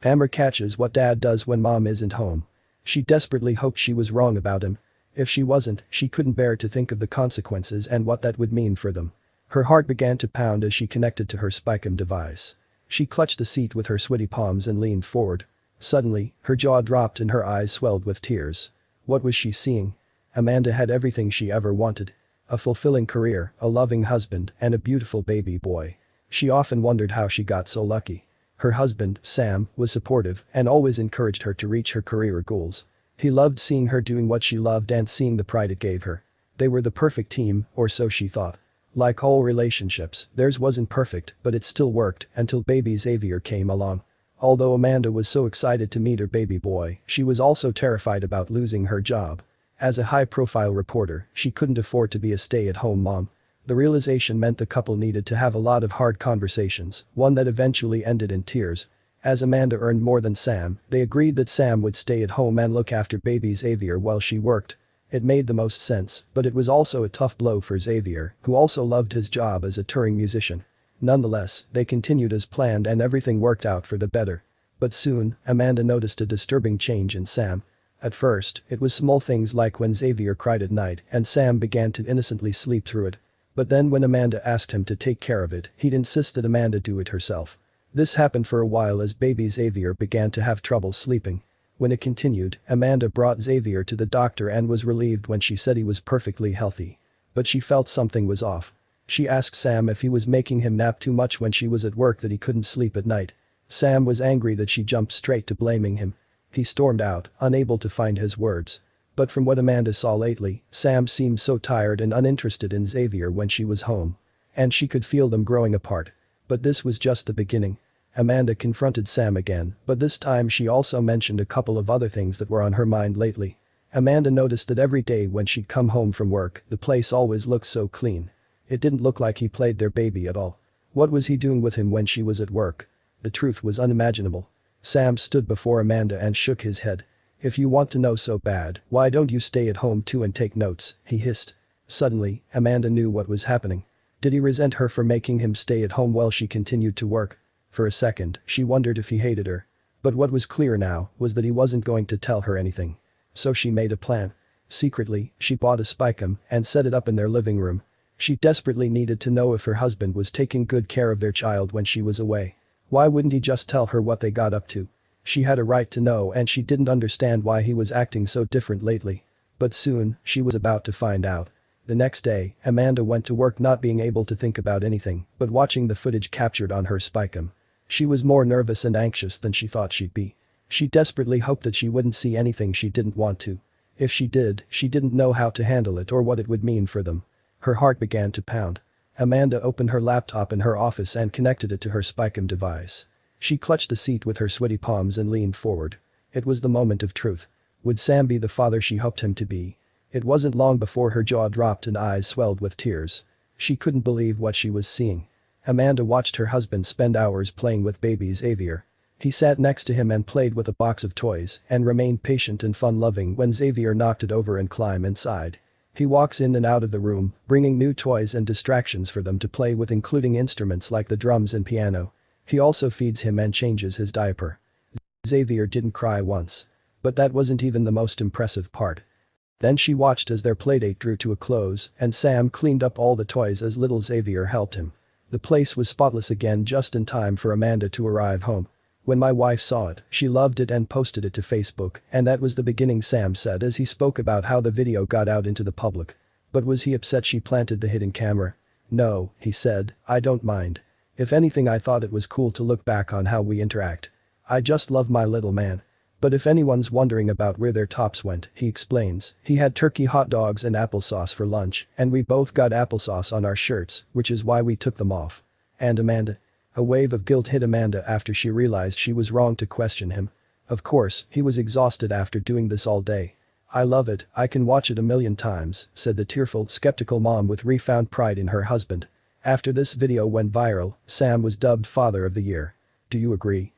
Amber catches what dad does when mom isn't home. She desperately hoped she was wrong about him. If she wasn't, she couldn't bear to think of the consequences and what that would mean for them. Her heart began to pound as she connected to her spycam device. She clutched the seat with her sweaty palms and leaned forward. Suddenly, her jaw dropped and her eyes swelled with tears. What was she seeing? Amanda had everything she ever wanted. A fulfilling career, a loving husband, and a beautiful baby boy. She often wondered how she got so lucky. Her husband, Sam, was supportive and always encouraged her to reach her career goals. He loved seeing her doing what she loved and seeing the pride it gave her. They were the perfect team, or so she thought. Like all relationships, theirs wasn't perfect, but it still worked until baby Xavier came along. Although Amanda was so excited to meet her baby boy, she was also terrified about losing her job. As a high-profile reporter, she couldn't afford to be a stay-at-home mom. The realization meant the couple needed to have a lot of hard conversations, one that eventually ended in tears. As Amanda earned more than Sam, they agreed that Sam would stay at home and look after baby Xavier while she worked. It made the most sense, but it was also a tough blow for Xavier, who also loved his job as a touring musician. Nonetheless, they continued as planned and everything worked out for the better. But soon, Amanda noticed a disturbing change in Sam. At first, it was small things like when Xavier cried at night and Sam began to innocently sleep through it. But then when Amanda asked him to take care of it, he'd insist that Amanda do it herself. This happened for a while as baby Xavier began to have trouble sleeping. When it continued, Amanda brought Xavier to the doctor and was relieved when she said he was perfectly healthy. But she felt something was off. She asked Sam if he was making him nap too much when she was at work that he couldn't sleep at night. Sam was angry that she jumped straight to blaming him. He stormed out, unable to find his words. But from what Amanda saw lately, Sam seemed so tired and uninterested in Xavier when she was home. And she could feel them growing apart. But this was just the beginning. Amanda confronted Sam again, but this time she also mentioned a couple of other things that were on her mind lately. Amanda noticed that every day when she'd come home from work, the place always looked so clean. It didn't look like he played their baby at all. What was he doing with him when she was at work? The truth was unimaginable. Sam stood before Amanda and shook his head. "If you want to know so bad, why don't you stay at home too and take notes?" he hissed. Suddenly, Amanda knew what was happening. Did he resent her for making him stay at home while she continued to work? For a second, she wondered if he hated her. But what was clear now was that he wasn't going to tell her anything. So she made a plan. Secretly, she bought a spycam and set it up in their living room. She desperately needed to know if her husband was taking good care of their child when she was away. Why wouldn't he just tell her what they got up to? She had a right to know and she didn't understand why he was acting so different lately. But soon, she was about to find out. The next day, Amanda went to work not being able to think about anything but watching the footage captured on her spycam. She was more nervous and anxious than she thought she'd be. She desperately hoped that she wouldn't see anything she didn't want to. If she did, she didn't know how to handle it or what it would mean for them. Her heart began to pound. Amanda opened her laptop in her office and connected it to her spycam device. She clutched the seat with her sweaty palms and leaned forward. It was the moment of truth. Would Sam be the father she hoped him to be? It wasn't long before her jaw dropped and eyes swelled with tears. She couldn't believe what she was seeing. Amanda watched her husband spend hours playing with baby Xavier. He sat next to him and played with a box of toys and remained patient and fun-loving when Xavier knocked it over and climbed inside. He walks in and out of the room, bringing new toys and distractions for them to play with, including instruments like the drums and piano. He also feeds him and changes his diaper. Xavier didn't cry once. But that wasn't even the most impressive part. Then she watched as their playdate drew to a close and Sam cleaned up all the toys as little Xavier helped him. The place was spotless again just in time for Amanda to arrive home. "When my wife saw it, she loved it and posted it to Facebook, and that was the beginning," Sam said as he spoke about how the video got out into the public. But was he upset she planted the hidden camera? "No," he said, "I don't mind. If anything, I thought it was cool to look back on how we interact. I just love my little man." But if anyone's wondering about where their tops went, he explains, he had turkey hot dogs and applesauce for lunch, and we both got applesauce on our shirts, which is why we took them off. And Amanda? A wave of guilt hit Amanda after she realized she was wrong to question him. Of course, he was exhausted after doing this all day. "I love it, I can watch it a million times," said the tearful, skeptical mom with refound pride in her husband. After this video went viral, Sam was dubbed Father of the Year. Do you agree?